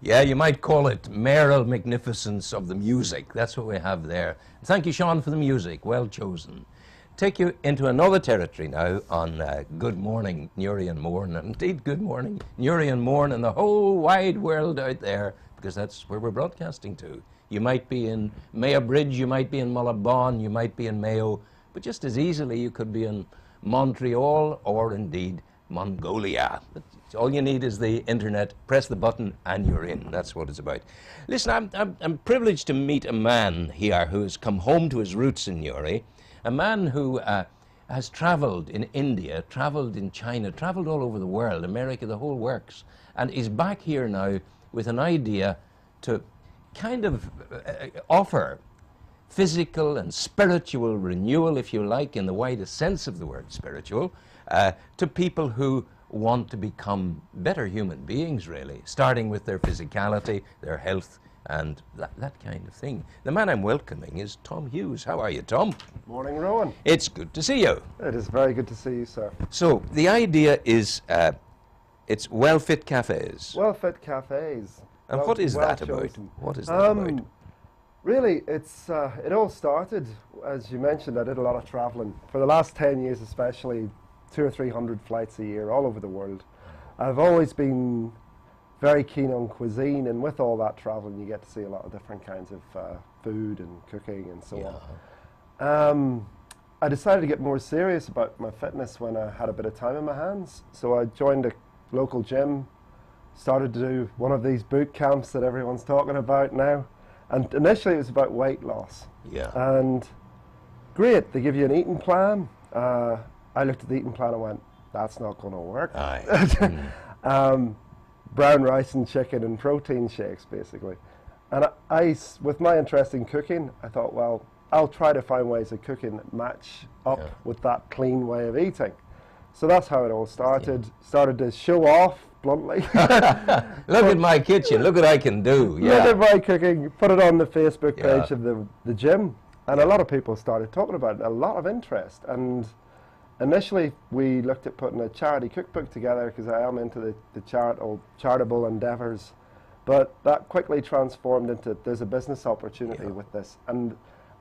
Yeah, you might call it mayoral magnificence of the music. That's what we have there. Thank you, Sean, for the music. Well chosen. Take you into another territory now on Good Morning, Newry and Mourne. And indeed, Good Morning, Newry and Mourne, and the whole wide world out there, because that's where we're broadcasting to. You might be in Mayo Bridge, you might be in Mullabon, you might be in Mayo, but just as easily you could be in Montreal or indeed Mongolia. All you need is the internet, press the button and you're in. That's what it's about. Listen, I'm privileged to meet a man here who has come home to his roots in Newry, a man who has travelled in India, travelled in China, travelled all over the world, America, the whole works, and is back here now with an idea to kind of offer physical and spiritual renewal, if you like, in the widest sense of the word spiritual, to people who want to become better human beings, really, starting with their physicality, their health, and that kind of thing. The man I'm welcoming is Tom Hughes. How are you, Tom? Morning, Rowan. It's good to see you. It is very good to see you, sir. So, the idea is, it's WellFit Cafes. WellFit Cafes. And what is that about? What is that about? Really, it's it all started, as you mentioned, I did a lot of traveling. For the last 10 years especially, 200 or 300 flights a year all over the world. I've always been very keen on cuisine, and with all that traveling you get to see a lot of different kinds of food and cooking and so on. I decided to get more serious about my fitness when I had a bit of time in my hands, so I joined a local gym, started to do one of these boot camps that everyone's talking about now. And initially it was about weight loss. Yeah. And great, they give you an eating plan. I looked at the eating plan and went, that's not going to work. Brown rice and chicken and protein shakes, basically. And with my interest in cooking, I thought, well, I'll try to find ways of cooking that match up with that clean way of eating. So that's how it all started. Yeah. Started to show off, bluntly. Look at my kitchen, look what I can do. Yeah. Look at my cooking, put it on the Facebook page of the gym. And a lot of people started talking about it, a lot of interest. And initially we looked at putting a charity cookbook together because I am into the charitable endeavours. But that quickly transformed into, there's a business opportunity with this. And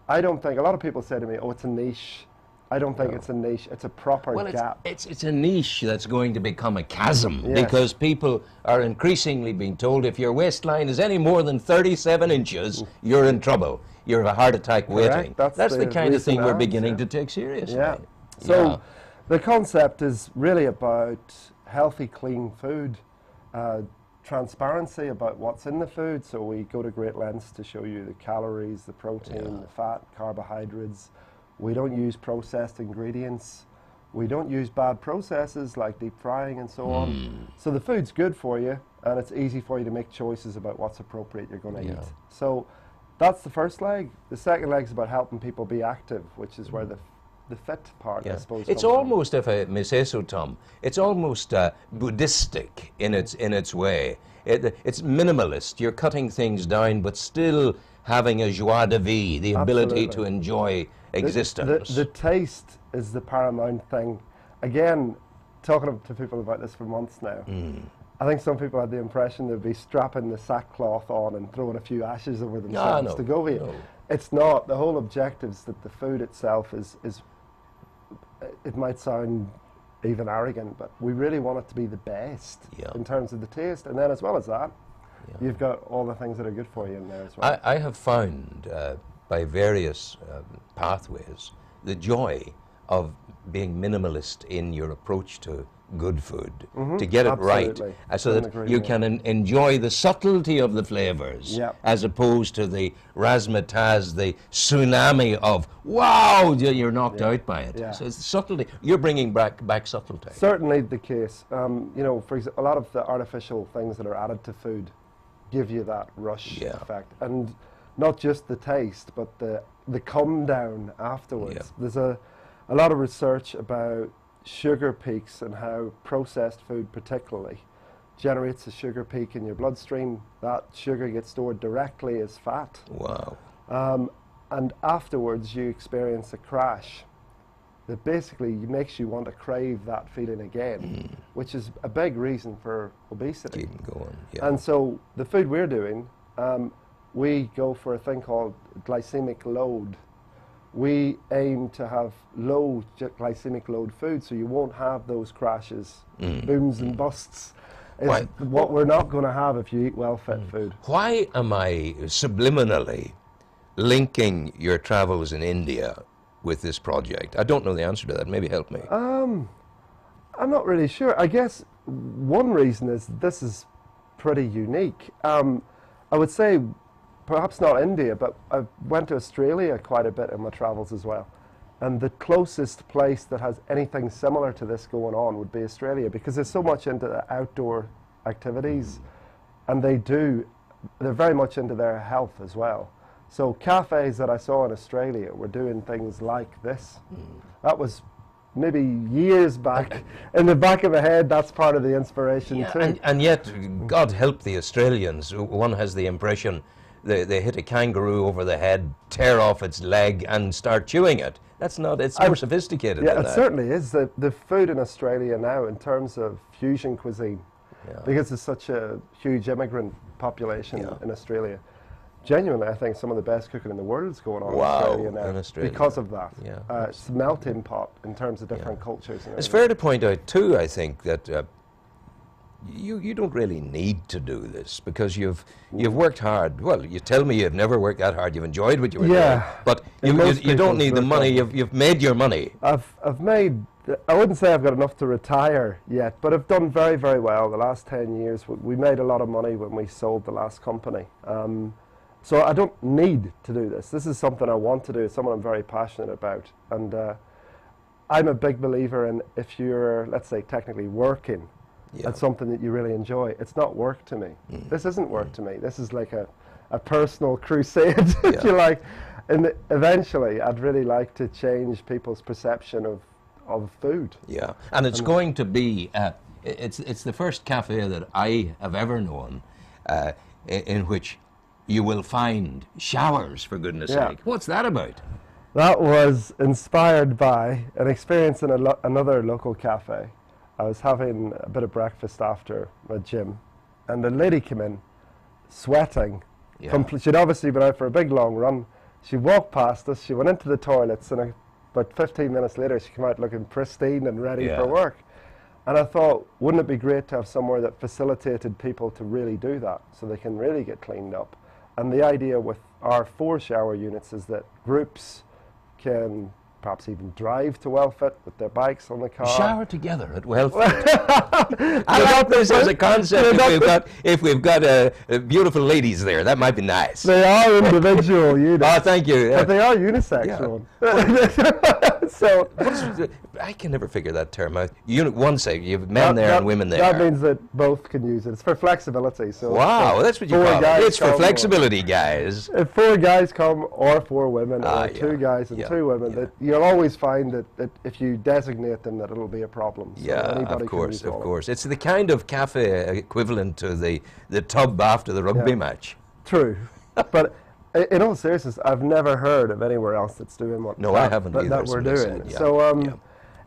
I don't think, a lot of people say to me, oh, it's a niche. I don't think it's a niche, it's a proper gap. It's a niche that's going to become a chasm because people are increasingly being told if your waistline is any more than 37 inches, you're in trouble. You're a heart attack waiting. That's the kind of thing we're beginning to take seriously. Yeah. So the concept is really about healthy, clean food, transparency about what's in the food. So we go to great lengths to show you the calories, the protein, the fat, carbohydrates. We don't use processed ingredients. We don't use bad processes like deep frying and so on. So the food's good for you, and it's easy for you to make choices about what's appropriate you're going to eat. So that's the first leg. The second leg is about helping people be active, which is where the fit part, I suppose. It's almost, if I may say so, Tom, it's almost Buddhistic in its way. It's minimalist. You're cutting things down, but still having a joie de vivre, the ability to enjoy existence. The taste is the paramount thing. Again, talking to people about this for months now, I think some people had the impression they'd be strapping the sackcloth on and throwing a few ashes over themselves to go here. It's not. The whole objective is that the food itself is it might sound even arrogant, but we really want it to be the best in terms of the taste. And then as well as that, you've got all the things that are good for you in there as well. I have found by various pathways the joy of being minimalist in your approach to good food, to get it right, so that you can enjoy the subtlety of the flavors, as opposed to the razzmatazz, the tsunami of, wow, you're knocked out by it. So it's subtlety. You're bringing back subtlety. Certainly the case. You know, for example, a lot of the artificial things that are added to food give you that rush effect. And not just the taste, but the come down afterwards. There's a lot of research about sugar peaks and how processed food particularly generates a sugar peak in your bloodstream. That sugar gets stored directly as fat. Wow. And afterwards you experience a crash that basically makes you want to crave that feeling again, which is a big reason for obesity. Keep going, yeah. And so the food we're doing, we go for a thing called glycemic load. We aim to have low glycemic load food, so you won't have those crashes, booms and busts. It's what we're not going to have if you eat well-fit food. Why am I subliminally linking your travels in India with this project? I don't know the answer to that. Maybe help me. I'm not really sure. I guess one reason is this is pretty unique. I would say perhaps not India, but I went to Australia quite a bit in my travels as well. And the closest place that has anything similar to this going on would be Australia, because they're so much into the outdoor activities, and they're very much into their health as well. So cafes that I saw in Australia were doing things like this. That was maybe years back. In the back of the head, that's part of the inspiration too. And yet, God help the Australians. One has the impression they hit a kangaroo over the head, tear off its leg, and start chewing it. That's not, it's more sophisticated than that. Yeah, it certainly is. The food in Australia now, in terms of fusion cuisine, because there's such a huge immigrant population in Australia, genuinely, I think some of the best cooking in the world is going on in Australia now in Australia. because of that. It's a melting pot in terms of different cultures. It's fair to point out too, I think, that you don't really need to do this, because you've worked hard. Well, you tell me you've never worked that hard. You've enjoyed what you were doing, but you don't need the money. You've made your money. I've made. I wouldn't say I've got enough to retire yet, but I've done very, very well the last 10 years. We made a lot of money when we sold the last company. So I don't need to do this. This is something I want to do. It's something I'm very passionate about. And I'm a big believer in, if you're, let's say, technically working at something that you really enjoy, it's not work to me. This isn't work to me. This is like a personal crusade, if you like. And eventually, I'd really like to change people's perception of food. Yeah, and it's going to be, it's the first cafe that I have ever known in which you will find showers, for goodness sake. What's that about? That was inspired by an experience in another local cafe. I was having a bit of breakfast after my gym, and a lady came in, sweating. She'd obviously been out for a big long run. She walked past us, she went into the toilets, and about 15 minutes later she came out looking pristine and ready for work. And I thought, wouldn't it be great to have somewhere that facilitated people to really do that, so they can really get cleaned up? And the idea with our 4 shower units is that groups can perhaps even drive to WellFit with their bikes on the car. Shower together at WellFit. I like this as a concept. If we've got beautiful ladies there, that might be nice. They are individual units. Oh, thank you. But they are unisexual. So I can never figure that term out. Unit 1 say you have men there and women there. That means that both can use it. It's for flexibility. So wow, that's what you call it. It's for flexibility, guys. If 4 guys come, or 4 women, or 2 guys and 2 women, that you'll always find that if you designate them, that it'll be a problem. So of course. It's the kind of cafe equivalent to the tub after the rugby match. True, but in all seriousness, I've never heard of anywhere else that's doing what I haven't either, that we're doing. So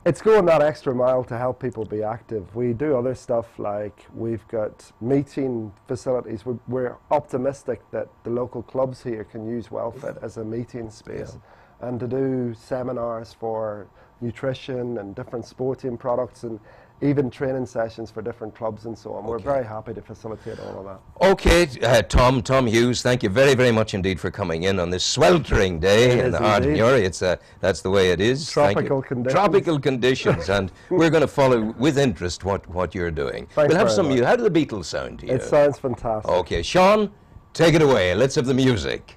it's going that extra mile to help people be active. We do other stuff, like we've got meeting facilities. We're optimistic that the local clubs here can use WellFit as a meeting space, and to do seminars for nutrition and different sporting products, and even training sessions for different clubs and so on. We're very happy to facilitate all of that. Okay, Tom Hughes, thank you very, very much indeed for coming in on this sweltering day in the heart of Newry. That's the way it is. Tropical conditions. Tropical conditions, and we're going to follow with interest what you're doing. Thanks we'll have some much. How do the Beatles sound to you? It sounds fantastic. Okay, Sean, take it away. Let's have the music.